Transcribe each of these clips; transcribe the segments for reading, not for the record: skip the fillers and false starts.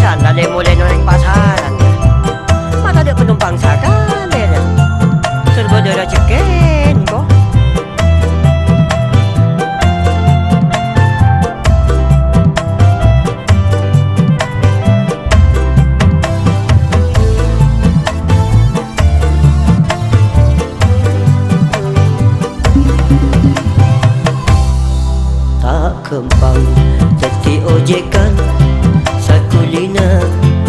Sandali mulai nang pasaran. Mata ada penumpang sakali na. Serba darah ceken ko. Tak kembang jadi ojekan sakulina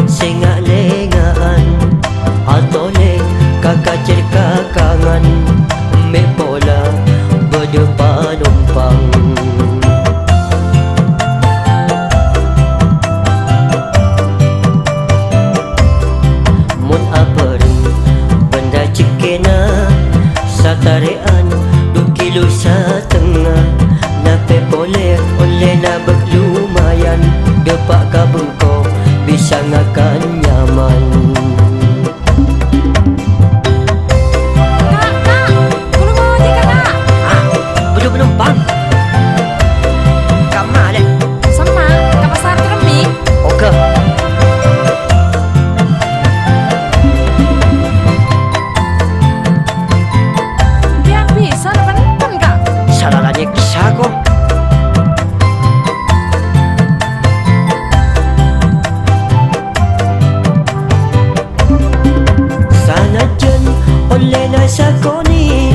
sengak lengaan atole kakak cerkakangan mek bola berdepan numpang. Mun apering benda cekena satarean 2 kilo setengah nape boleh oleh na berlumayan depak kabung ko bisa ngakan nyaman. Kak, belum mau aja kakak. Belum penumpang. Kat mana deh? Sama, ke pasar Keremik. Oke. Biar bisa depan kak. Salahnya kisah ko. Sanajan oleh nasa koni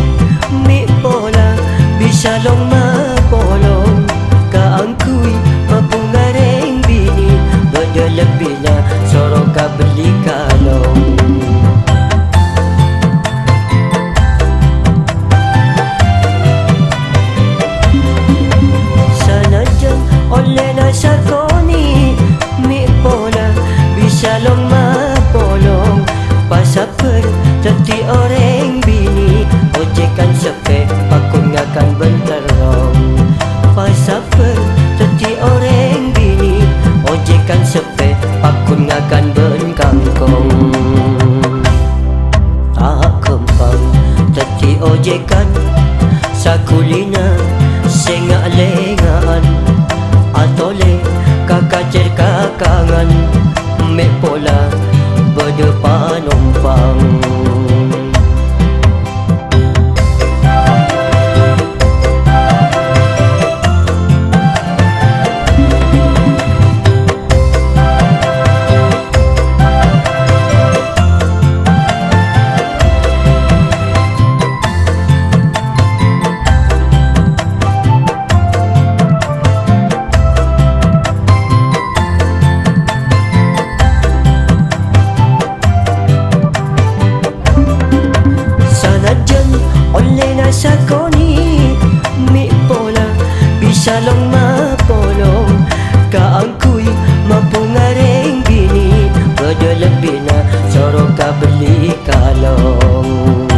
mi bola bisa long mapolong kaangkui mapungareng bini benda lebih na sorong ka beli kalong. Sanajan oleh nasa koni mi bola bisa long mapolong pasaper jadi orang bini ojekan sepe pakun ngakan benterong. Pasaper jadi orang bini ojekan sepe pakun ngakan ben kangkong. Tak kembang jadi ojekan sakulina sengak lengaan atole kakak cerkakangan mek pola berdepan numpang. Sanajan oleh nasa koni mi bola bisa long mapolong kaangkui mapungareng bini beda lebih na sorong ka beli kalong.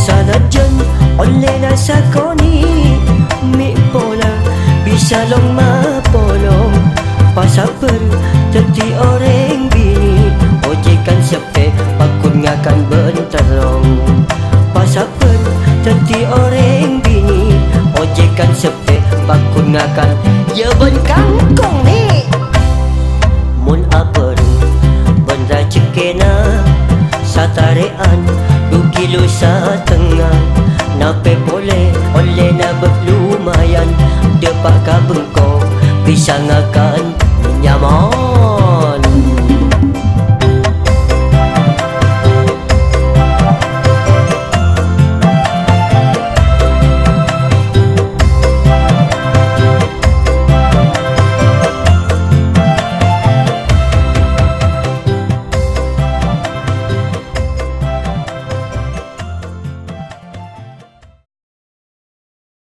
Sanajan oleh nasa koni mi bola bisa long mapolong pasaper jadi orang bini ojekan sepe pakun ngakan benterong. Pasaper jadi orang bini ojekan sepe pakun ngakan ya ben kangkong ni. Mun apering benda cekena satarean 2 kilo setengah nape boleh oleh na berlumayan depak kabeng ko bisa ngakan nyaman.